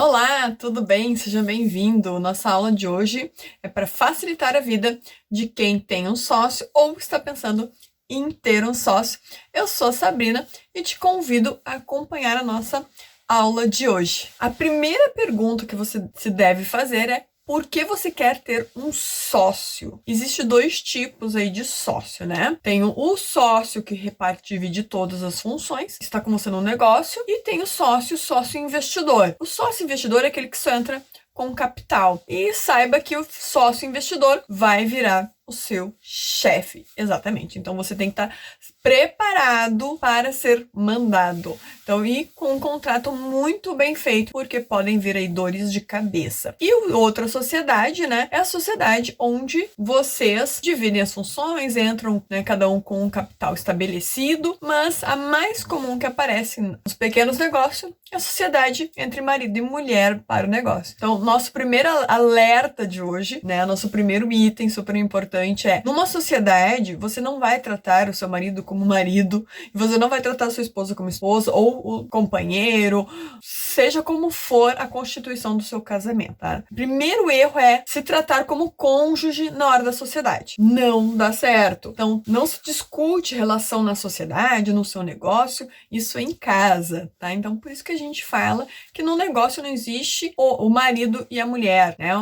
Olá, tudo bem? Seja bem-vindo. Nossa aula de hoje é para facilitar a vida de quem tem um sócio ou está pensando em ter um sócio. Eu sou a Sabrina e te convido a acompanhar a nossa aula de hoje. A primeira pergunta que você se deve fazer é: por que você quer ter um sócio? Existem dois tipos aí de sócio, né? Tem o sócio que divide todas as funções, está com você no negócio, e tem o sócio investidor. O sócio investidor é aquele que só entra com capital. E saiba que o sócio investidor vai virar o seu chefe. Exatamente. Então você tem que estar preparado para ser mandado. Então, e com um contrato muito bem feito, porque podem vir aí dores de cabeça. E outra sociedade, né, é a sociedade onde vocês dividem as funções, entram, né, cada um com um capital estabelecido, mas a mais comum que aparece nos pequenos negócios é a sociedade entre marido e mulher para o negócio. Então, nosso primeiro alerta de hoje, né, nosso primeiro item super importante é: numa sociedade, você não vai tratar o seu marido como marido, e você não vai tratar a sua esposa como esposa, ou o companheiro, seja como for a constituição do seu casamento, tá? Primeiro erro é se tratar como cônjuge na hora da sociedade. Não dá certo. Então, não se discute relação na sociedade, no seu negócio, isso é em casa, tá? Então, por isso que a gente fala que no negócio não existe o marido e a mulher, né?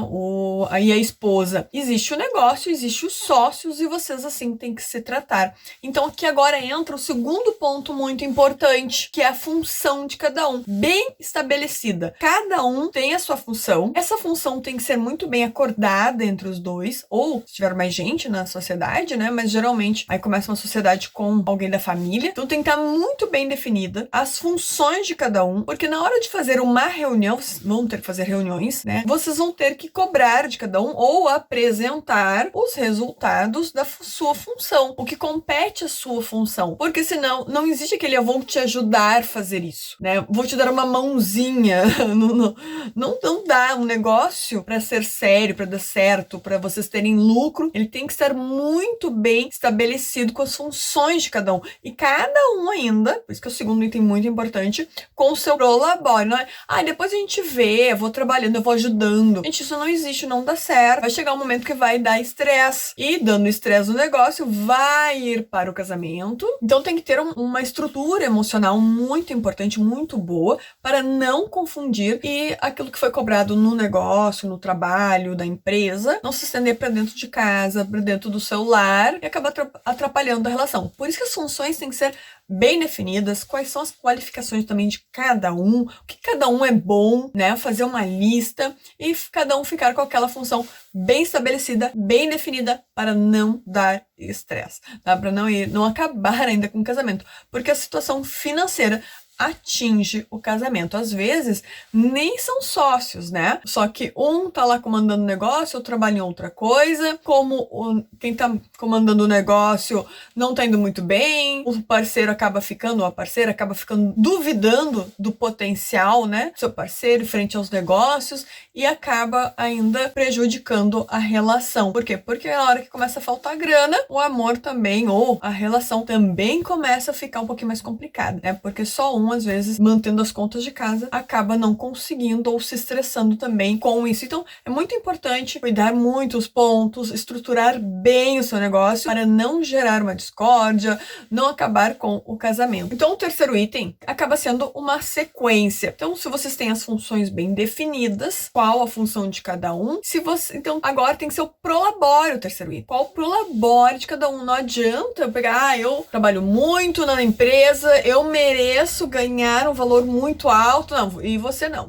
E a esposa. Existe o negócio, existe os sócios e vocês assim têm que se tratar. Então, aqui agora entra o segundo ponto muito importante, que é a função de cada um, bem estabelecida. Cada um tem a sua função. Essa função tem que ser muito bem acordada entre os dois, ou se tiver mais gente na sociedade, né? Mas geralmente aí começa uma sociedade com alguém da família. Então tem que estar muito bem definida as funções de cada um, porque na hora de fazer uma reunião, vocês vão ter que fazer reuniões, né? Vocês vão ter que cobrar de cada um ou apresentar os resultados da sua função, o que compete à sua função, porque senão não existe aquele eu vou te ajudar a fazer isso, né? Vou te dar uma mãozinha. Não dá. Um negócio para ser sério, para dar certo, para vocês terem lucro, ele tem que estar muito bem estabelecido com as funções de cada um, e cada um ainda, por isso que é o segundo item muito importante, com o seu prolabore. Não é, depois a gente vê, eu vou trabalhando, eu vou ajudando. Gente, isso não existe, não dá certo. Vai chegar um momento que vai dar estresse, e dando estresse no negócio, vai ir para o casamento. Então tem que ter uma estrutura emocional muito importante, muito boa, para não confundir e aquilo que foi cobrado no negócio, no trabalho, da empresa, não se estender para dentro de casa, para dentro do seu lar, e acabar atrapalhando a relação. Por isso que as funções têm que ser bem definidas, quais são as qualificações também de cada um, o que cada um é bom, né? Fazer uma lista e cada um ficar com aquela função bem estabelecida, bem definida, para não dar estresse, tá? Para não acabar ainda com o casamento, porque a situação financeira atinge o casamento. Às vezes, nem são sócios, né? Só que um tá lá comandando o negócio, outro trabalha em outra coisa. Como quem tá comandando o negócio não tá indo muito bem, o parceiro acaba ficando, ou a parceira acaba ficando duvidando do potencial, né? Do seu parceiro frente aos negócios, e acaba ainda prejudicando a relação. Por quê? Porque na hora que começa a faltar grana, o amor também, ou a relação também começa a ficar um pouquinho mais complicada, né? Porque só às vezes, mantendo as contas de casa, acaba não conseguindo ou se estressando também com isso. Então, é muito importante cuidar muito os pontos, estruturar bem o seu negócio para não gerar uma discórdia, não acabar com o casamento. Então, o terceiro item acaba sendo uma sequência. Então, se vocês têm as funções bem definidas, qual a função de cada um, então, agora tem que ser o prolabore, o terceiro item. Qual o prolabore de cada um? Não adianta eu pegar, eu trabalho muito na empresa, eu mereço ganhar um valor muito alto, não, e você não,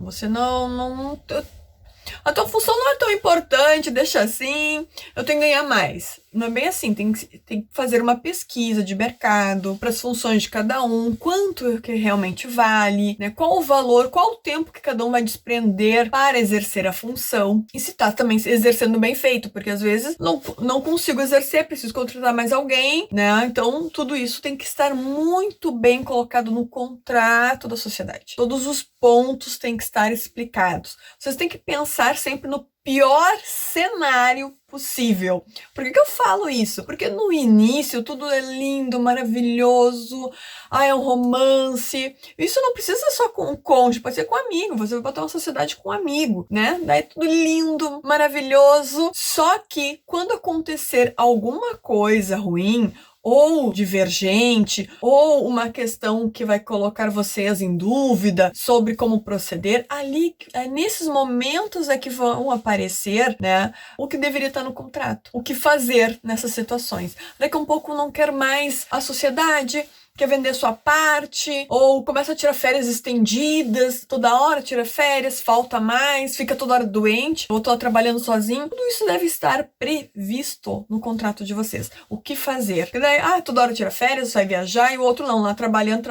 a tua função não é tão importante, deixa assim, eu tenho que ganhar mais. Não é bem assim, tem que fazer uma pesquisa de mercado para as funções de cada um, quanto que realmente vale, né? Qual o valor, qual o tempo que cada um vai desprender para exercer a função, e se está também exercendo bem feito, porque às vezes não consigo exercer, preciso contratar mais alguém, né? Então tudo isso tem que estar muito bem colocado no contrato da sociedade. Todos os pontos têm que estar explicados. Vocês têm que pensar sempre no pior cenário possível. Por que eu falo isso? Porque no início tudo é lindo, maravilhoso, é um romance. Isso não precisa ser só com o cônjuge, pode ser com um amigo, você vai botar uma sociedade com um amigo, né? Daí é tudo lindo, maravilhoso. Só que quando acontecer alguma coisa ruim, ou divergente, ou uma questão que vai colocar vocês em dúvida sobre como proceder, ali, nesses momentos é que vão aparecer, né, o que deveria estar no contrato, o que fazer nessas situações. Daqui a um pouco não quer mais a sociedade, quer vender sua parte, ou começa a tirar férias estendidas, toda hora tira férias, falta mais, fica toda hora doente, ou tô trabalhando sozinho. Tudo isso deve estar previsto no contrato de vocês. O que fazer? Porque daí, toda hora tira férias, vai viajar, e o outro não, lá trabalhando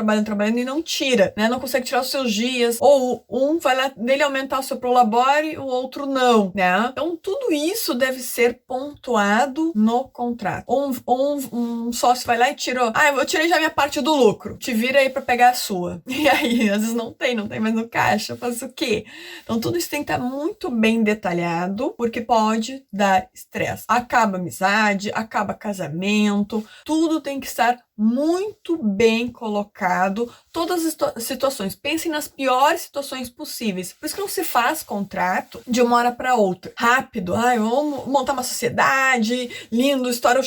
e não tira, né? Não consegue tirar os seus dias, ou um vai lá dele aumentar o seu prolabore, o outro não, né? Então tudo isso deve ser pontuado no contrato. Ou um sócio vai lá e tirou, eu tirei já minha parte do lucro, te vira aí pra pegar a sua. E aí, às vezes não tem mais no caixa, faz o quê? Então tudo isso tem que estar muito bem detalhado, porque pode dar estresse. Acaba amizade, acaba casamento, tudo tem que estar muito bem colocado, todas as situações. Pensem nas piores situações possíveis. Por isso que não se faz contrato de uma hora para outra. Rápido, vamos montar uma sociedade, lindo, estoura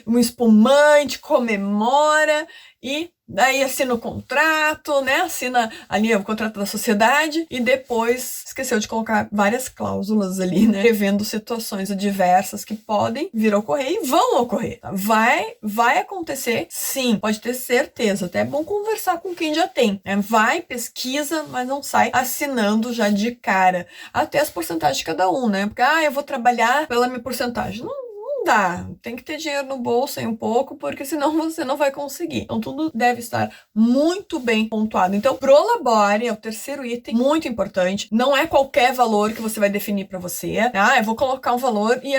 um espumante, comemora e daí assina o contrato, né? Assina ali o contrato da sociedade e depois esqueceu de colocar várias cláusulas ali, né? Prevendo situações adversas que podem vir a ocorrer e vão ocorrer. Tá? Vai acontecer, sim, pode ter certeza. Até é bom conversar com quem já tem. Né? Vai, pesquisa, mas não sai assinando já de cara. Até as porcentagens de cada um, né? Porque, eu vou trabalhar pela minha porcentagem. Não dá, tem que ter dinheiro no bolso aí um pouco, porque senão você não vai conseguir. Então tudo deve estar muito bem pontuado. Então, prolabore é o terceiro item, muito importante. Não é qualquer valor que você vai definir para você. Eu vou colocar um valor e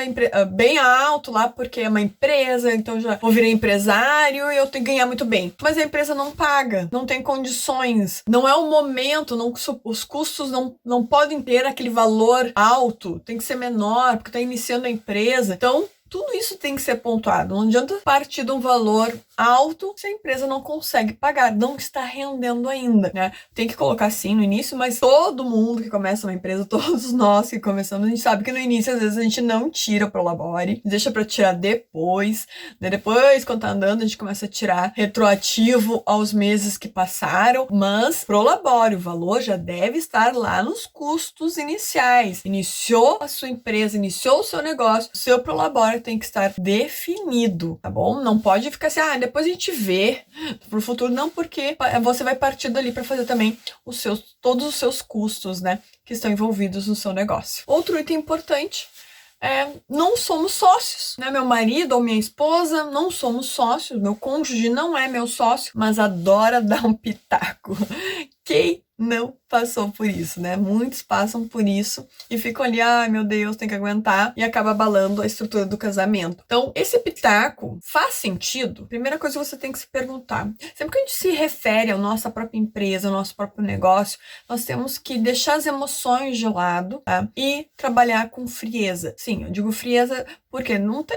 bem alto lá, porque é uma empresa, então já vou virar empresário e eu tenho que ganhar muito bem. Mas a empresa não paga, não tem condições, não é o momento, os custos não podem ter aquele valor alto, tem que ser menor, porque está iniciando a empresa. Então, tudo isso tem que ser pontuado. Não adianta partir de um valor alto se a empresa não consegue pagar, não está rendendo ainda, né? Tem que colocar sim no início, mas todo mundo que começa uma empresa, todos nós que começamos, a gente sabe que no início às vezes a gente não tira o prolabore, deixa para tirar depois, né? Depois, quando tá andando, a gente começa a tirar retroativo aos meses que passaram, mas prolabore, o valor já deve estar lá nos custos iniciais. Iniciou a sua empresa, iniciou o seu negócio, o seu prolabore tem que estar definido, tá bom? Não pode ficar assim, depois a gente vê pro futuro, não, porque você vai partir dali para fazer também todos os seus custos, né, que estão envolvidos no seu negócio. Outro item importante não somos sócios, né? Meu marido ou minha esposa não somos sócios, meu cônjuge não é meu sócio, mas adora dar um pitaco. Quem não passou por isso, né? Muitos passam por isso e ficam ali, meu Deus, tem que aguentar, e acaba abalando a estrutura do casamento. Então, esse pitaco faz sentido? Primeira coisa que você tem que se perguntar. Sempre que a gente se refere à nossa própria empresa, ao nosso próprio negócio, nós temos que deixar as emoções de lado, tá? E trabalhar com frieza. Sim, eu digo frieza porque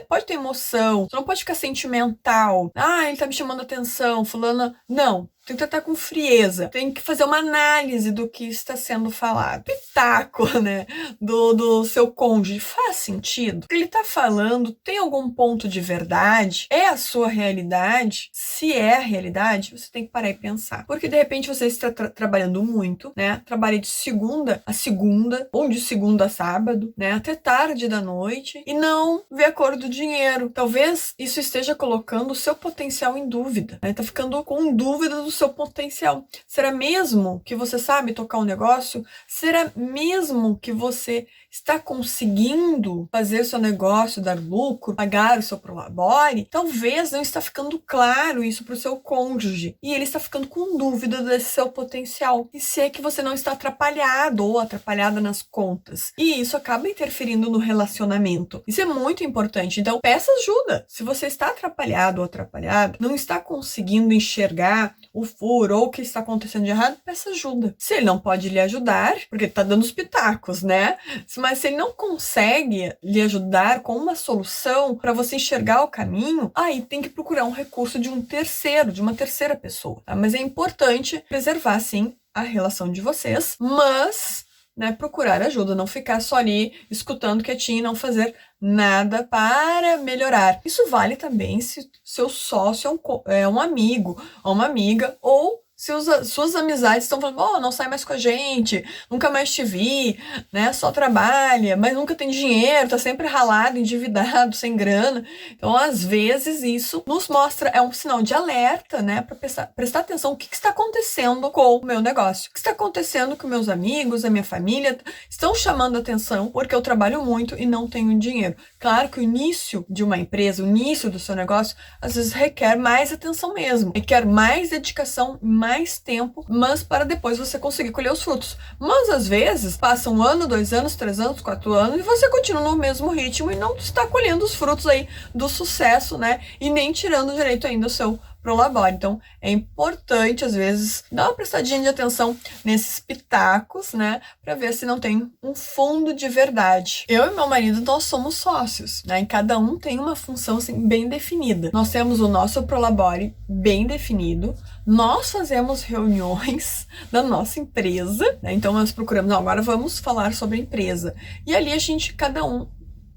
pode ter emoção, você não pode ficar sentimental. Ele tá me chamando atenção, fulana. Não. Tem que tratar com frieza. Tem que fazer uma análise do que está sendo falado. Pitaco, né? Do seu cônjuge. Faz sentido? O que ele está falando tem algum ponto de verdade? É a sua realidade? Se é a realidade, você tem que parar e pensar. Porque, de repente, você está trabalhando muito, né? Trabalha de segunda a segunda, ou de segunda a sábado, né? Até tarde da noite, e não vê a cor do dinheiro. Talvez isso esteja colocando o seu potencial em dúvida, né? Tá ficando com dúvida do seu potencial. Será mesmo que você sabe tocar um negócio? Será mesmo que você está conseguindo fazer o seu negócio dar lucro, pagar o seu prolabore? Talvez não está ficando claro isso para o seu cônjuge e ele está ficando com dúvida desse seu potencial. E se é que você não está atrapalhado ou atrapalhada nas contas. E isso acaba interferindo no relacionamento. Isso é muito importante. Então, peça ajuda. Se você está atrapalhado ou atrapalhada, não está conseguindo enxergar o furo ou o que está acontecendo de errado, peça ajuda. Se ele não pode lhe ajudar, porque tá dando os pitacos, né? Mas se ele não consegue lhe ajudar com uma solução para você enxergar o caminho, aí tem que procurar um recurso de um terceiro, de uma terceira pessoa. Tá? Mas é importante preservar, sim, a relação de vocês, mas, né, procurar ajuda, não ficar só ali escutando quietinho e não fazer nada para melhorar. Isso vale também se seu sócio é um amigo ou uma amiga, ou se suas amizades estão falando, oh, não sai mais com a gente, nunca mais te vi, né? Só trabalha, mas nunca tem dinheiro, tá sempre ralado, endividado, sem grana. Então, às vezes, isso nos mostra, é um sinal de alerta, né? Para prestar atenção, o que está acontecendo com o meu negócio? O que está acontecendo com meus amigos, a minha família? Estão chamando atenção porque eu trabalho muito e não tenho dinheiro. Claro que o início de uma empresa, o início do seu negócio, às vezes requer mais atenção mesmo, requer mais dedicação, mais tempo, mas para depois você conseguir colher os frutos. Mas às vezes passa 1 ano, 2 anos, 3 anos, 4 anos e você continua no mesmo ritmo e não está colhendo os frutos aí do sucesso, né? E nem tirando direito ainda o seu Prolabore. Então, é importante, às vezes, dar uma prestadinha de atenção nesses pitacos, né? Pra ver se não tem um fundo de verdade. Eu e meu marido, nós somos sócios, né? E cada um tem uma função, assim, bem definida. Nós temos o nosso Prolabore bem definido. Nós fazemos reuniões da nossa empresa, né? Então, nós procuramos, não, agora vamos falar sobre a empresa. E ali a gente, cada um,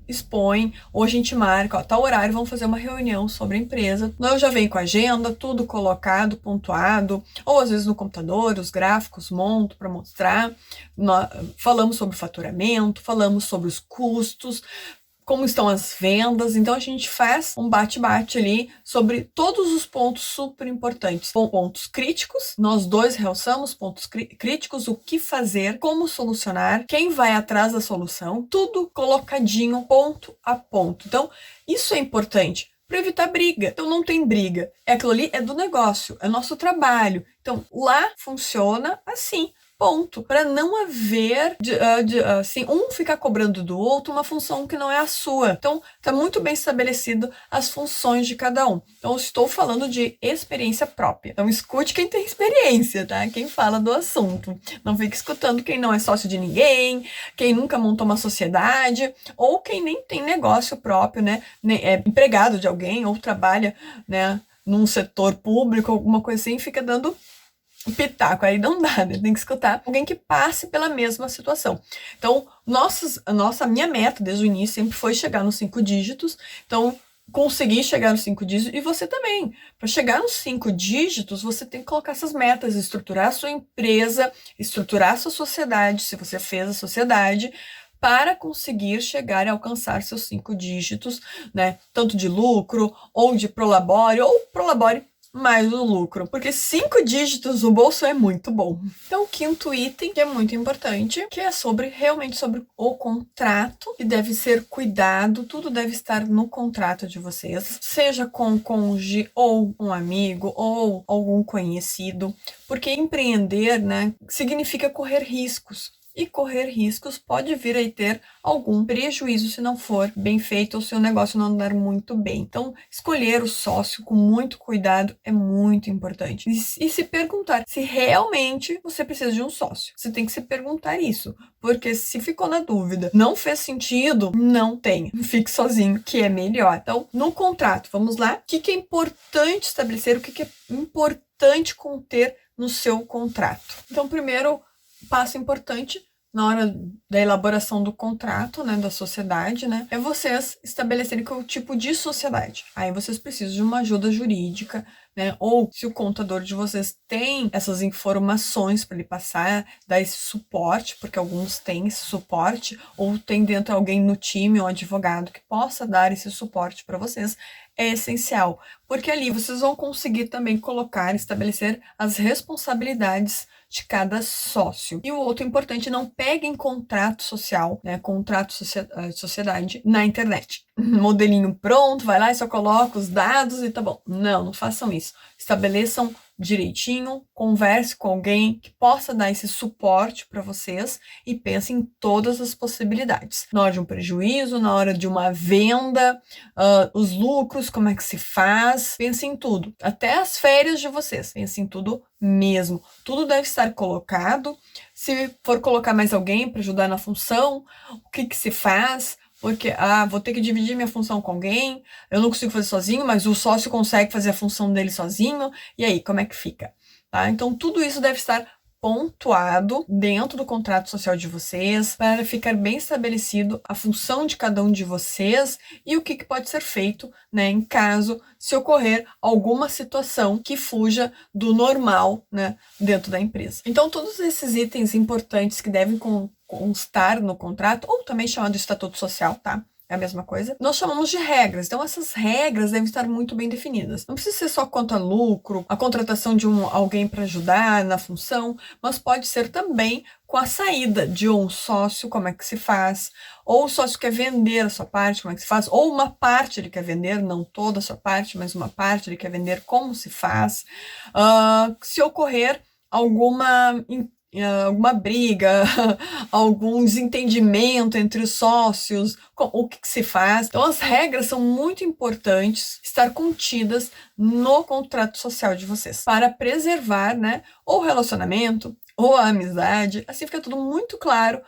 expõe, ou a gente marca, ó, tal horário, vamos fazer uma reunião sobre a empresa. Eu já venho com a agenda, tudo colocado, pontuado, ou às vezes no computador, os gráficos, monto para mostrar. Falamos sobre o faturamento, falamos sobre os custos, como estão as vendas. Então a gente faz um bate-bate ali sobre todos os pontos super importantes. Pontos críticos, nós dois realçamos pontos críticos, o que fazer, como solucionar, quem vai atrás da solução, tudo colocadinho, ponto a ponto. Então isso é importante para evitar briga. Então não tem briga. Aquilo ali é do negócio, é nosso trabalho. Então lá funciona assim. Ponto. Para não haver, assim, um ficar cobrando do outro uma função que não é a sua. Então, está muito bem estabelecido as funções de cada um. Então, eu estou falando de experiência própria. Então, escute quem tem experiência, tá? Quem fala do assunto. Não fique escutando quem não é sócio de ninguém, quem nunca montou uma sociedade, ou quem nem tem negócio próprio, né? É empregado de alguém, ou trabalha, né, num setor público, alguma coisa assim, fica dando pitaco, aí não dá, né? Tem que escutar alguém que passe pela mesma situação. Então, minha meta desde o início sempre foi chegar nos 5 dígitos. Então, conseguir chegar nos 5 dígitos, e você também. Para chegar nos 5 dígitos, você tem que colocar essas metas, estruturar a sua empresa, estruturar a sua sociedade, se você fez a sociedade, para conseguir chegar e alcançar seus 5 dígitos, né? Tanto de lucro, ou de Prolabore, ou Prolabore mais o lucro, porque 5 dígitos no bolso é muito bom. Então, o quinto item, que é muito importante, que é realmente sobre o contrato, que deve ser cuidado, tudo deve estar no contrato de vocês, seja com o cônjuge, ou um amigo, ou algum conhecido, porque empreender, né, significa correr riscos. E correr riscos pode vir a ter algum prejuízo se não for bem feito ou se o negócio não andar muito bem. Então, escolher o sócio com muito cuidado é muito importante. E se perguntar se realmente você precisa de um sócio. Você tem que se perguntar isso, porque se ficou na dúvida, não fez sentido, não tenha. Fique sozinho, que é melhor. Então, no contrato, vamos lá. O que é importante estabelecer, o que é importante conter no seu contrato? Então, primeiro passo importante na hora da elaboração do contrato, né, da sociedade, né, é vocês estabelecerem qual tipo de sociedade. Aí vocês precisam de uma ajuda jurídica, né, ou se o contador de vocês tem essas informações para lhe passar, dar esse suporte, porque alguns têm esse suporte, ou tem dentro alguém no time, um advogado que possa dar esse suporte para vocês, é essencial, porque ali vocês vão conseguir também estabelecer as responsabilidades de cada sócio. E o outro importante, não peguem contrato social, né, contrato sociedade na internet. Modelinho pronto, vai lá e só coloca os dados e tá bom. Não façam isso. Estabeleçam direitinho, converse com alguém que possa dar esse suporte para vocês e pense em todas as possibilidades. Na hora de um prejuízo, na hora de uma venda, os lucros, como é que se faz, pense em tudo. Até as férias de vocês, pense em tudo mesmo. Tudo deve estar colocado. Se for colocar mais alguém para ajudar na função, o que se faz? Porque, vou ter que dividir minha função com alguém, eu não consigo fazer sozinho, mas o sócio consegue fazer a função dele sozinho, e aí, como é que fica? Tá? Então, tudo isso deve estar pontuado dentro do contrato social de vocês, para ficar bem estabelecido a função de cada um de vocês e o que pode ser feito, né, em caso se ocorrer alguma situação que fuja do normal, né, dentro da empresa. Então, todos esses itens importantes que devem constar no contrato, ou também chamado de estatuto social, tá? É a mesma coisa. Nós chamamos de regras. Então, essas regras devem estar muito bem definidas. Não precisa ser só quanto a lucro, a contratação de alguém para ajudar na função, mas pode ser também com a saída de um sócio, como é que se faz, ou o sócio quer vender a sua parte, como é que se faz, ou uma parte ele quer vender, não toda a sua parte, mas uma parte ele quer vender, como se faz. Se ocorrer alguma briga, algum desentendimento entre os sócios, o que se faz. Então, as regras são muito importantes estar contidas no contrato social de vocês, para preservar, né, ou o relacionamento, ou a amizade. Assim fica tudo muito claro.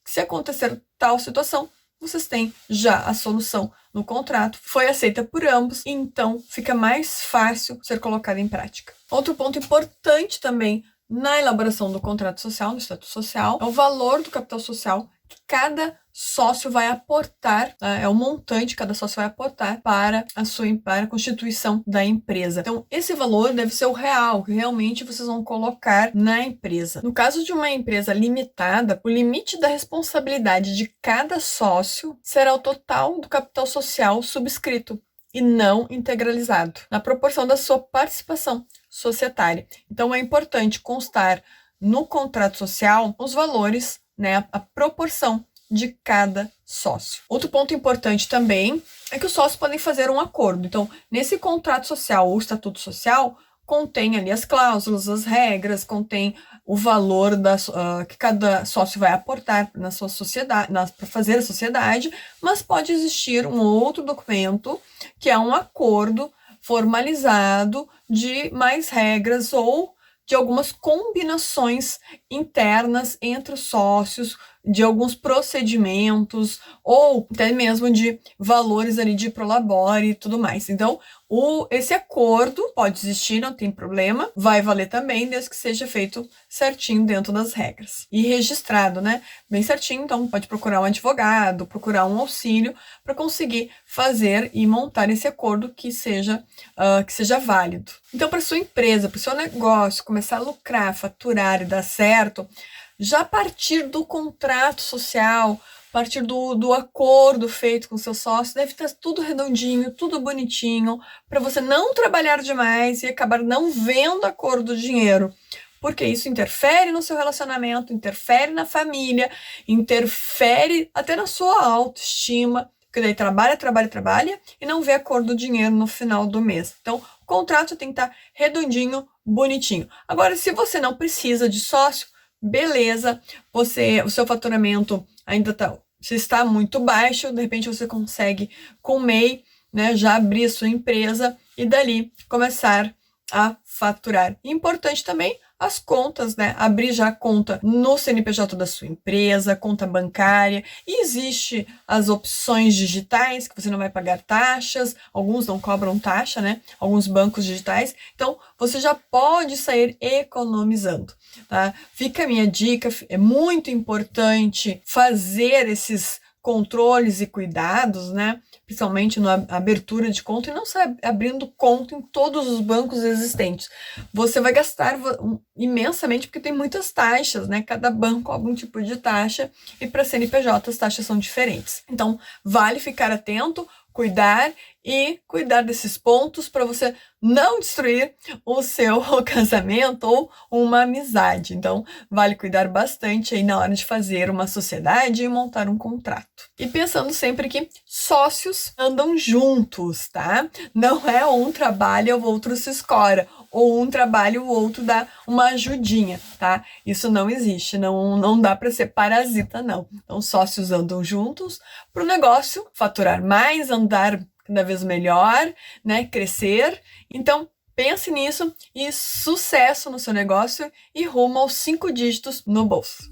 Se acontecer tal situação, vocês têm já a solução no contrato, foi aceita por ambos, então fica mais fácil ser colocada em prática. Outro ponto importante também na elaboração do contrato social, do estatuto social, é o valor do capital social que cada sócio vai aportar, é o montante que cada sócio vai aportar para a constituição da empresa. Então, esse valor deve ser o real, que realmente vocês vão colocar na empresa. No caso de uma empresa limitada, o limite da responsabilidade de cada sócio será o total do capital social subscrito e não integralizado, na proporção da sua participação societária. Então, é importante constar no contrato social os valores, né, a proporção de cada sócio. Outro ponto importante também é que os sócios podem fazer um acordo. Então, nesse contrato social ou estatuto social, contém ali as cláusulas, as regras, contém o valor que cada sócio vai aportar na sua sociedade, para fazer a sociedade, mas pode existir um outro documento que é um acordo formalizado de mais regras ou de algumas combinações internas entre os sócios, de alguns procedimentos ou até mesmo de valores ali de prolabore e tudo mais. Então, esse acordo pode existir, não tem problema, vai valer também, desde que seja feito certinho dentro das regras. E registrado, né? Bem certinho, então pode procurar um advogado, procurar um auxílio para conseguir fazer e montar esse acordo que seja válido. Então, para sua empresa, para o seu negócio começar a lucrar, faturar e dar certo, já a partir do contrato social, a partir do acordo feito com o seu sócio, deve estar tudo redondinho, tudo bonitinho, para você não trabalhar demais e acabar não vendo a cor do dinheiro. Porque isso interfere no seu relacionamento, interfere na família, interfere até na sua autoestima, porque daí trabalha e não vê a cor do dinheiro no final do mês. Então, o contrato tem que estar redondinho, bonitinho. Agora, se você não precisa de sócio, beleza, o seu faturamento ainda está muito baixo, de repente você consegue com o MEI, né, já abrir sua empresa e dali começar a faturar. Importante também as contas, né? Abrir já a conta no CNPJ da sua empresa, conta bancária. E existe as opções digitais, que você não vai pagar taxas, alguns não cobram taxa, né? Alguns bancos digitais. Então, você já pode sair economizando, tá? Fica a minha dica, é muito importante fazer esses controles e cuidados, né? Principalmente na abertura de conta e não sair abrindo conta em todos os bancos existentes. Você vai gastar imensamente porque tem muitas taxas, né? Cada banco cobra um tipo de taxa e para CNPJ as taxas são diferentes. Então, vale ficar atento, cuidar desses pontos para você não destruir o seu casamento ou uma amizade. Então, vale cuidar bastante aí na hora de fazer uma sociedade e montar um contrato. E pensando sempre que sócios andam juntos, tá? Não é um trabalha, o outro se escora. ou um trabalha e o outro dá uma ajudinha, tá? Isso não existe, não dá para ser parasita, não. Então, sócios andam juntos para o negócio faturar mais, andar cada vez melhor, né? Crescer. Então, pense nisso e sucesso no seu negócio e rumo aos 5 dígitos no bolso.